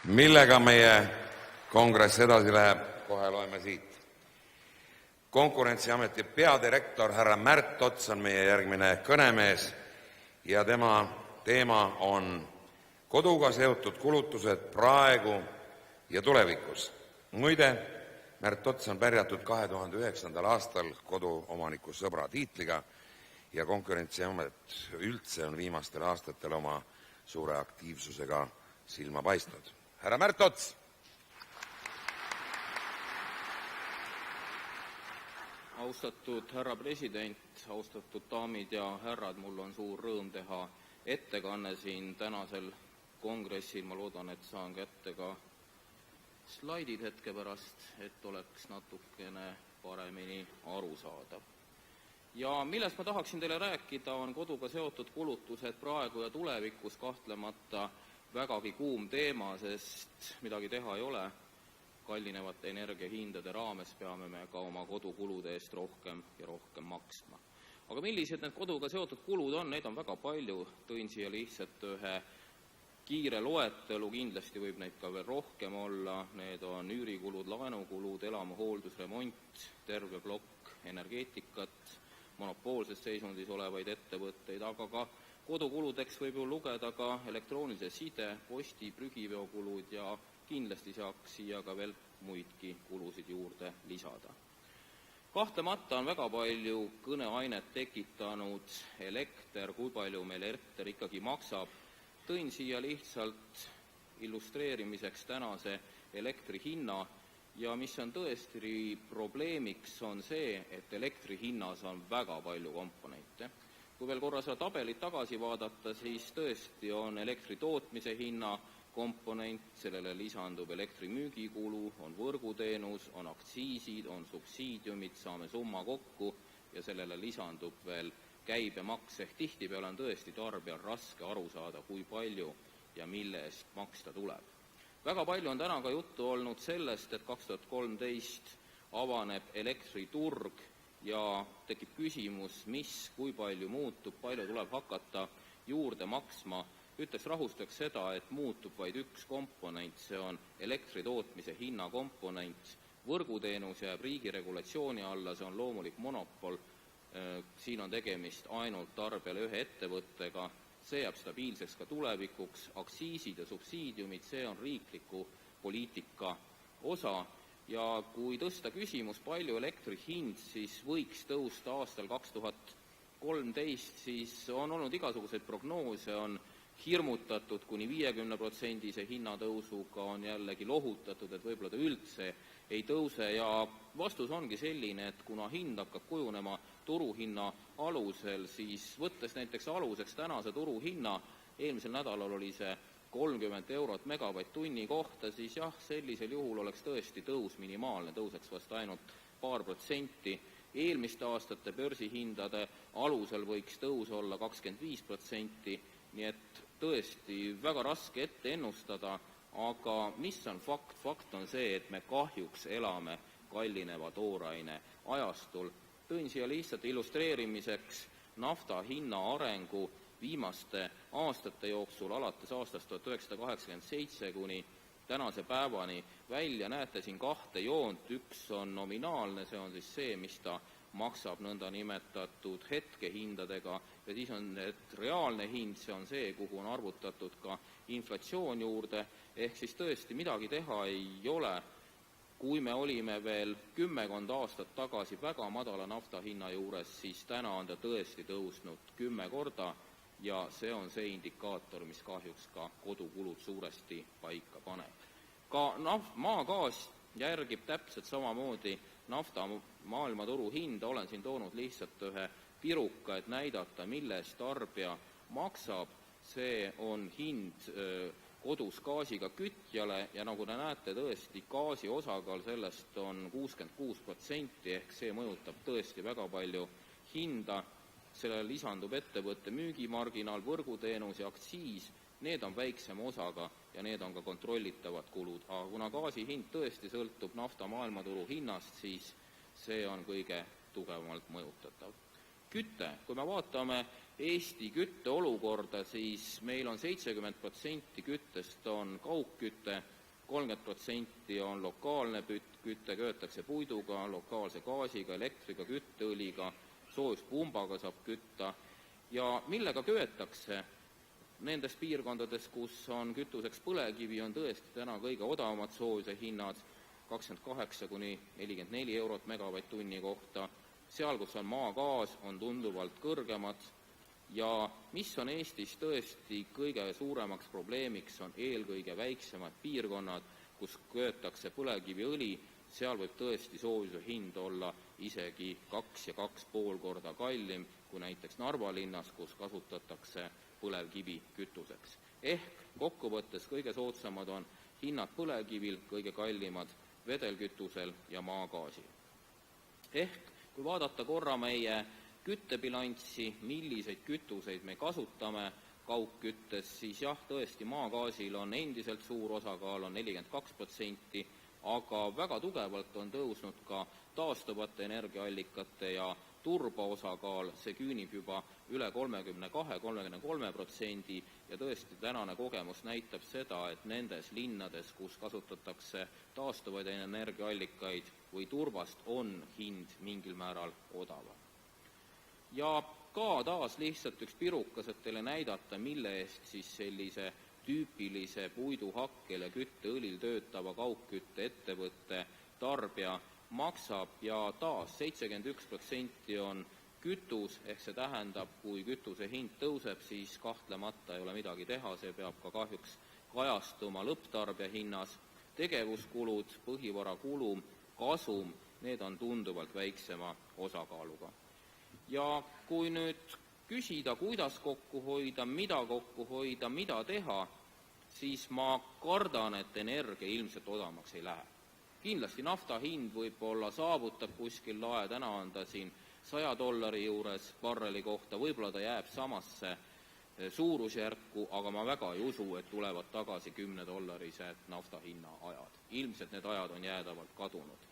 Millega meie kongress edasi läheb, kohe loeme siit. Konkurentsiameti peadirektor härra Märt Ots on meie järgmine kõnemees ja tema teema on koduga seotud kulutused praegu ja tulevikus. Muide, Märt Ots on pärjatud 2009. aastal koduomaniku sõbra tiitliga ja Konkurentsiamet üldse on viimastel aastatel oma suure aktiivsusega silma paistnud. Härra Märt Ots! Austatud härra president, austatud daamid ja härrad, mul on suur rõõm teha ettekanne siin tänasel kongressil. Ma loodan, et saan kätte ka slaidid hetke pärast, et oleks natukene paremini arusaadav. Ja millest ma tahaksin teile rääkida, on koduga seotud kulutused praegu ja tulevikus, kahtlemata vägagi kuum teema, sest midagi teha ei ole. Kallinevate energiahindade raames peame me ka oma kodukulude eest rohkem ja rohkem maksma. Aga millised need koduga seotud kulud on? Neid on väga palju. Tõin siia lihtsalt ühe kiire loetelu, kindlasti võib neid ka veel rohkem olla. Need on üürikulud, laenukulud, elamu hooldus, remont, terve plokk energeetikat, monopoolses seisundis olevaid ettevõtteid, aga ka kodukuludeks võib ju lugeda ka elektroonilise side, posti, prügiveokulud ja kindlasti saaks siia ka veel muidki kulusid juurde lisada. Kahtlemata on väga palju kõneainet tekitanud elekter, kui palju meil elekter ikkagi maksab. Tõin siia lihtsalt illustreerimiseks tänase elektri hinna ja mis on tõesti probleemiks, on see, et elektri hinnas on väga palju komponente. Kui veel korra seda tabelit tagasi vaadata, siis tõesti on elektri tootmise hinna komponent, sellele lisandub elektrimüügikulu, on võrguteenus, on aktsiisid, on subsiidiumid, saame summa kokku ja sellele lisandub veel käibemaks, ehk tihtipeale on tõesti tarbijal raske aru saada, kui palju ja mille eest maksta tuleb. Väga palju on täna ka juttu olnud sellest, et 2013 avaneb elektriturg ja tekib küsimus, kui palju muutub, palju tuleb hakata juurde maksma. Ütleks rahustaks seda, et muutub vaid üks komponent, see on elektri tootmise hinna komponent. Võrguteenus jääb riigi regulatsiooni alla, see on loomulik monopol, siin on tegemist ainult tarbijale ühe ettevõttega, see jääb stabiilseks ka tulevikuks, aktsiisid ja subsiidiumid, see on riikliku poliitika osa ja kui tõsta küsimus, palju elektri hind siis võiks tõusta aastal 2013, siis on olnud igasuguseid prognoose, on hirmutatud kuni 50% hinnatõusuga, on jällegi lohutatud, et võib-olla ta üldse ei tõuse ja vastus ongi selline, et kuna hind hakkab kujunema turuhinna alusel, siis võttes näiteks aluseks tänase turuhinna, eelmisel nädalal oli see 30 eurot megavatt-tunni kohta, siis jah, sellisel juhul oleks tõesti tõus minimaalne, tõuseks vast ainult paar protsenti. Eelmiste aastate börsihindade alusel võiks tõus olla 25%, nii et tõesti väga raske ette ennustada, aga mis on fakt? Fakt on see, et me kahjuks elame kallineva tooraine ajastul. Tõin siia lihtsalt illustreerimiseks nafta hinna arengu viimaste aastate jooksul, alates aastast 1987 kuni tänase päevani välja. Näete siin kahte joont, üks on nominaalne, see on siis see, mis ta maksab nõnda nimetatud hetkehindadega ja siis on reaalne hind, see on see, kuhu on arvutatud ka inflatsioon juurde, ehk siis tõesti midagi teha ei ole. Kui me olime veel 10 aastat tagasi väga madala nafta hinna juures, siis täna on ta tõesti tõusnud 10 korda ja see on see indikaator, mis kahjuks ka kodukulud suuresti paika paneb. Ka maagaas järgib täpselt samamoodi nafta maailmaturu hinda, olen siin toonud lihtsalt ühe piruka, et näidata, mille eest tarbija maksab. See on hind kodus gaasiga kütjale ja nagu te näete, tõesti gaasi osakaal sellest on 66%, ehk see mõjutab tõesti väga palju hinda. Sellele lisandub ettevõtte müügimarginaal, võrguteenus ja aktsiis, need on väiksema osaga ja need on ka kontrollitavad kulud. Aga kuna gaasi hind tõesti sõltub nafta maailmaturu hinnast, siis see on kõige tugevamalt mõjutatav. Küte, kui me vaatame Eesti kütteolukorda, siis meil on 70% küttest on kaugküte, 30% on lokaalne küte, köetakse puiduga, lokaalse gaasiga, elektriga, kütteõliga, soojuspumbaga saab kütta. Ja millega köetakse? Nendes piirkondades, kus on kütuseks põlevkivi, on tõesti täna kõige odavamad soojuse hinnad, 28–44 eurot megavatt-tunni kohta. Seal, kus on maagaas, on tunduvalt kõrgemad. Ja mis on Eestis tõesti kõige suuremaks probleemiks, on eelkõige väiksemad piirkonnad, kus köetakse põlevkiviõli, seal võib tõesti soojuse hind olla isegi 2 ja 2,5 korda kallim kui näiteks Narva linnas, kus kasutatakse põlevkivi kütuseks. Ehk kokkuvõttes kõige soodsamad on hinnad põlevkivil, kõige kallimad vedelkütusel ja maagaasil. Ehk kui vaadata korra meie küttebilanssi, milliseid kütuseid me kasutame kaugküttes, siis jah, tõesti maagaasil on endiselt suur osakaal, on 42%, aga väga tugevalt on tõusnud ka taastuvate energiaallikate ja turba osakaal, see küünib juba üle 32–33% ja tõesti tänane kogemus näitab seda, et nendes linnades, kus kasutatakse taastuvaid energiaallikaid või turbast, on hind mingil määral odavam. Ja ka taas lihtsalt üks pirukas, et teile näidata, mille eest siis sellise tüüpilise puiduhakkel ja kütteõlil töötava kaugkütte ettevõtte tarbija maksab ja taas 71% on kütus, ehk see tähendab, kui kütuse hind tõuseb, siis kahtlemata ei ole midagi teha, see peab ka kahjuks kajastuma lõpptarbija hinnas. Tegevuskulud, põhivarakulum, kasum, need on tunduvalt väiksema osakaaluga. Ja kui nüüd küsida, kuidas kokku hoida, mida teha, siis ma kardan, et energia ilmselt odavamaks ei lähe. Kindlasti nafta hind võib-olla saavutab kuskil lae, täna on ta siin $100 juures barreli kohta, võib-olla ta jääb samasse suurusjärku, aga ma väga ei usu, et tulevad tagasi $10 nafta hinna ajad. Ilmselt need ajad on jäädavalt kadunud.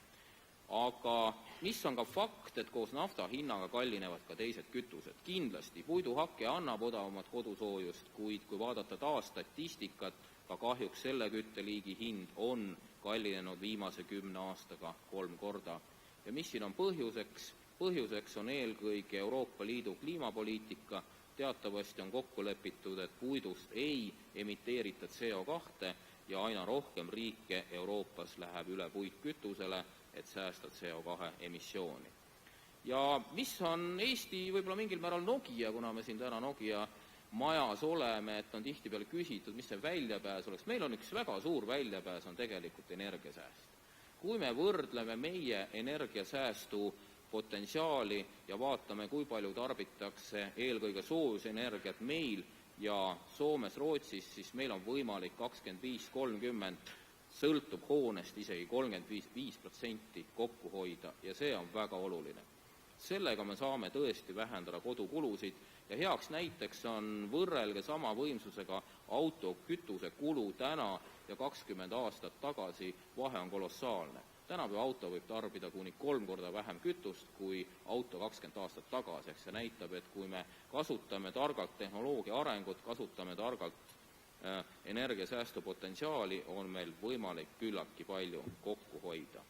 Aga mis on ka fakt, et koos nafta hinnaga kallinevad ka teised kütused. Kindlasti puiduhake annab odavamat kodusoojust, kuid kui vaadata taas statistikat, ka kahjuks selle kütteliigi hind on kallinenud viimase 10 aastaga 3 korda. Ja mis siin on põhjuseks? Põhjuseks on eelkõige Euroopa Liidu kliimapoliitika. Teatavasti on kokku lepitud, et puidust ei emiteerita CO2 ja aina rohkem riike Euroopas läheb üle puitkütusele, et säästa CO2 emissiooni. Ja mis on Eesti võib-olla mingil määral Nokia, kuna me siin täna Nokia majas oleme, et on tihtipeale küsitud, mis see väljapääs oleks. Meil on üks väga suur väljapääs, on tegelikult energiasääst. Kui me võrdleme meie energiasäästu potentsiaali ja vaatame, kui palju tarbitakse eelkõige soojusenergiat meil ja Soomes, Rootsis, siis meil on võimalik 25-30, sõltub hoonest isegi 35% kokku hoida ja see on väga oluline. Sellega me saame tõesti vähendada kodukulusid ja heaks näiteks on võrrelge sama võimsusega auto kütuse kulu täna ja 20 aastat tagasi, vahe on kolossaalne. Tänapäeva auto võib tarbida kuni 3 korda vähem kütust kui auto 20 aastat tagasi, ehk see näitab, et kui me kasutame targalt tehnoloogia arengut, kasutame targalt energiasäästu potentsiaali, on meil võimalik küllaltki palju kokku hoida.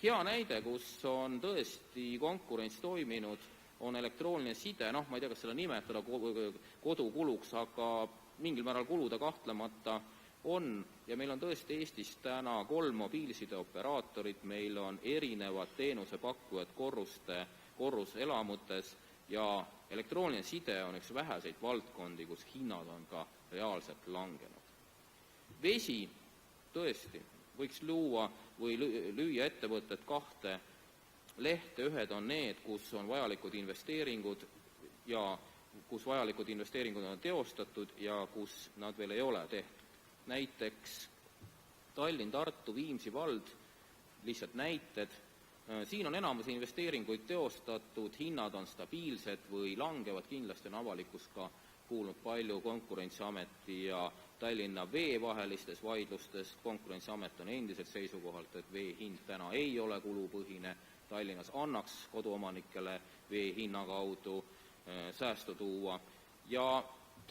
Hea näide, kus on tõesti konkurents toiminud, on elektrooniline side, ma ei tea, kas selle nimetada kodukuluks, aga mingil määral kuluda kahtlemata on ja meil on tõesti Eestis täna 3 mobiilsideoperaatorit, meil on erinevad teenusepakkujad korruselamutes ja elektrooniline side on üks väheseid valdkondi, kus hinnad on ka reaalselt langenud. Vesi tõesti võiks luua või lüüa ettevõtted 2 lehte, ühed on need, kus on vajalikud investeeringud ja kus vajalikud investeeringud on teostatud ja kus nad veel ei ole tehtud. Näiteks Tallinn, Tartu, Viimsi vald, lihtsalt näited. Siin on enamus investeeringuid teostatud, hinnad on stabiilsed või langevad, kindlasti on avalikkus ka kuulnud palju Konkurentsiameti ja Tallinna Vee vahelistes vaidlustes. Konkurentsiamet on endiselt seisukohalt, et vee hind täna ei ole kulupõhine. Tallinnas annaks koduomanikele vee hinna kaudu säästu tuua ja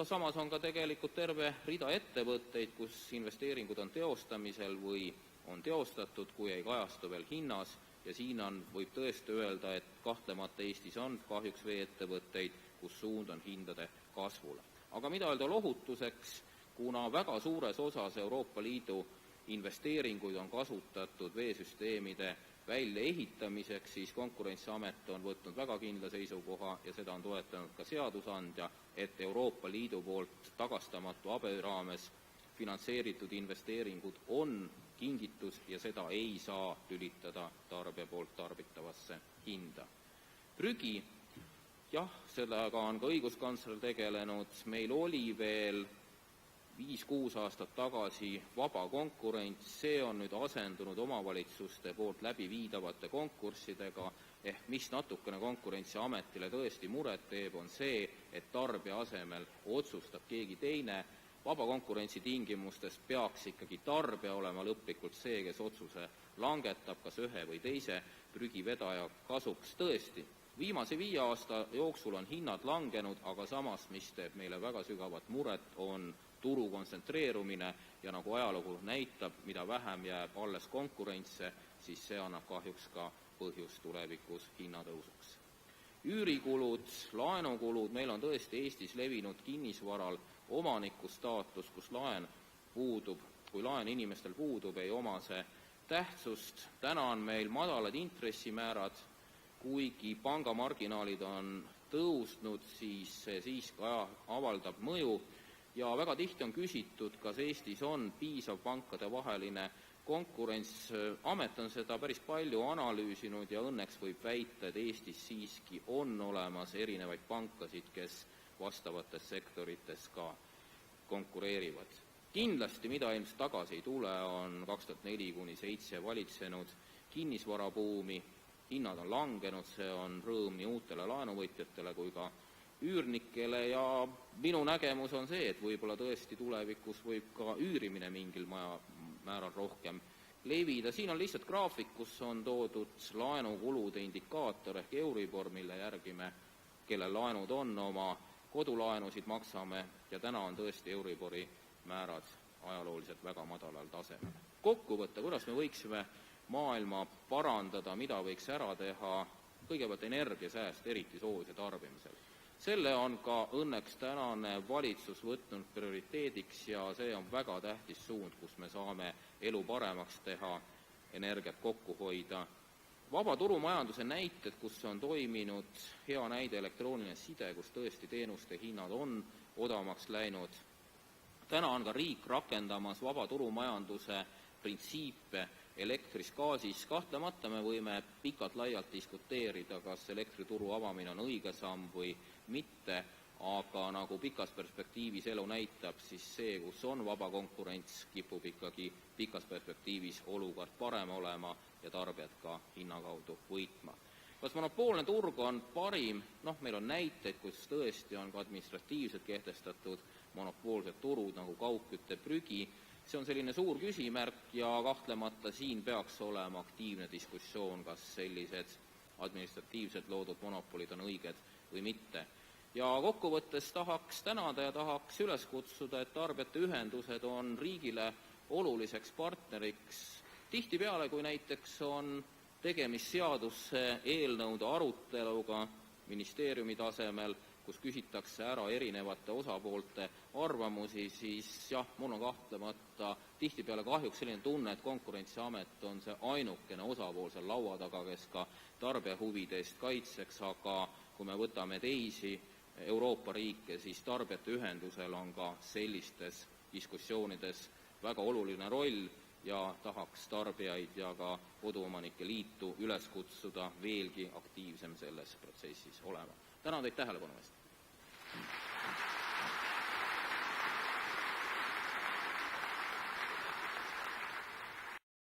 samas on ka tegelikult terve rida ettevõtteid, kus investeeringud on teostamisel või on teostatud, kui ei kajastu veel hinnas, ja siin võib tõesti öelda, et kahtlemata Eestis on kahjuks vee-ettevõtteid, kus suund on hindade kasvule. Aga mida öelda lohutuseks, kuna väga suures osas Euroopa Liidu investeeringuid on kasutatud veesüsteemide väljaehitamiseks, siis Konkurentsiamet on võtnud väga kindla seisukoha ja seda on toetanud ka seadusandja, et Euroopa Liidu poolt tagastamatu abi raames finantseeritud investeeringud on kingitus ja seda ei saa lülitada tarbija poolt tarbitavasse hinda. Prügi, jah, sellega on ka õiguskantsler tegelenud, meil oli veel 5-6 aastat tagasi vaba konkurents, see on nüüd asendunud omavalitsuste poolt läbiviidavate konkurssidega, ehk mis natukene Konkurentsiametile tõesti muret teeb, on see, et tarbija asemel otsustab keegi teine. Vaba konkurentsi tingimustes peaks ikkagi tarbija olema lõplikult see, kes otsuse langetab, kas ühe või teise prügivedaja kasuks. Tõesti, viimase 5 aasta jooksul on hinnad langenud, aga samas, mis teeb meile väga sügavat muret, on turu kontsentreerumine ja nagu ajalugu näitab, mida vähem jääb alles konkurentse, siis see annab kahjuks ka põhjus tulevikus hinnatõusuks. Üürikulud, laenukulud, meil on tõesti Eestis levinud kinnisvaral omaniku staatus, kus laen puudub, kui laen inimestel puudub, ei oma see tähtsust. Täna on meil madalad intressimäärad, kuigi pangamarginaalid on tõusnud, siis see siiski avaldab mõju ja väga tihti on küsitud, kas Eestis on piisav pankadevaheline konkurents. Amet on seda päris palju analüüsinud ja õnneks võib väita, et Eestis siiski on olemas erinevaid pankasid, kes vastavates sektorites ka konkureerivad. Kindlasti, mida ilmselt tagasi ei tule, on 2004–2007 valitsenud kinnisvarabuumi, hinnad on langenud, see on rõõm nii uutele laenuvõtjatele kui ka üürnikele ja minu nägemus on see, et võib-olla tõesti tulevikus võib ka üürimine mingil määral rohkem levida. Siin on lihtsalt graafik, kus on toodud laenukulude indikaator ehk Euribor, mille järgi me, kellel laenud on, oma kodulaenusid maksame ja täna on tõesti Euribori määrad ajalooliselt väga madalal tasemel. Kokkuvõte, kuidas me võiksime maailma parandada, mida võiks ära teha, kõigepealt energiasääst, eriti soojuse tarbimisel. Selle on ka õnneks tänane valitsus võtnud prioriteediks ja see on väga tähtis suund, kus me saame elu paremaks teha, energiat kokku hoida. Vaba turumajanduse näited, kus on toiminud hea näide elektrooniline side, kus tõesti teenuste hinnad on odavamaks läinud. Täna on ka riik rakendamas vaba turumajanduse printsiipe elektris, gaasis. Kahtlemata me võime pikalt laialt diskuteerida, kas elektrituru avamine on õige samm või mitte, aga nagu pikas perspektiivis elu näitab, siis see, kus on vaba konkurents, kipub ikkagi pikas perspektiivis olukord parem olema ja tarbijad ka hinna kaudu võitma. Kas monopoolne turg on parim? Meil on näiteid, kus tõesti on ka administratiivselt kehtestatud monopoolsed turud nagu kaugkütte, prügi. See on selline suur küsimärk ja kahtlemata siin peaks olema aktiivne diskussioon, kas sellised administratiivselt loodud monopolid on õiged või mitte. Ja kokkuvõttes tahaks tänada ja tahaks üles kutsuda, et tarbijate ühendused on riigile oluliseks partneriks. Tihtipeale, kui näiteks on tegemist seaduse eelnõude aruteluga ministeeriumi tasemel, kus küsitakse ära erinevate osapoolte arvamusi, siis jah, mul on kahtlemata tihtipeale kahjuks selline tunne, et Konkurentsiamet on see ainukene osapool seal laua taga, kes ka tarbija huvide eest kaitseks, aga kui me võtame teisi Euroopa riike, siis tarbijate ühendusel on ka sellistes diskussioonides väga oluline roll ja tahaks tarbijaid ja ka koduomanike liitu üles kutsuda veelgi aktiivsem selles protsessis olema. Tänan teid tähelepanu eest!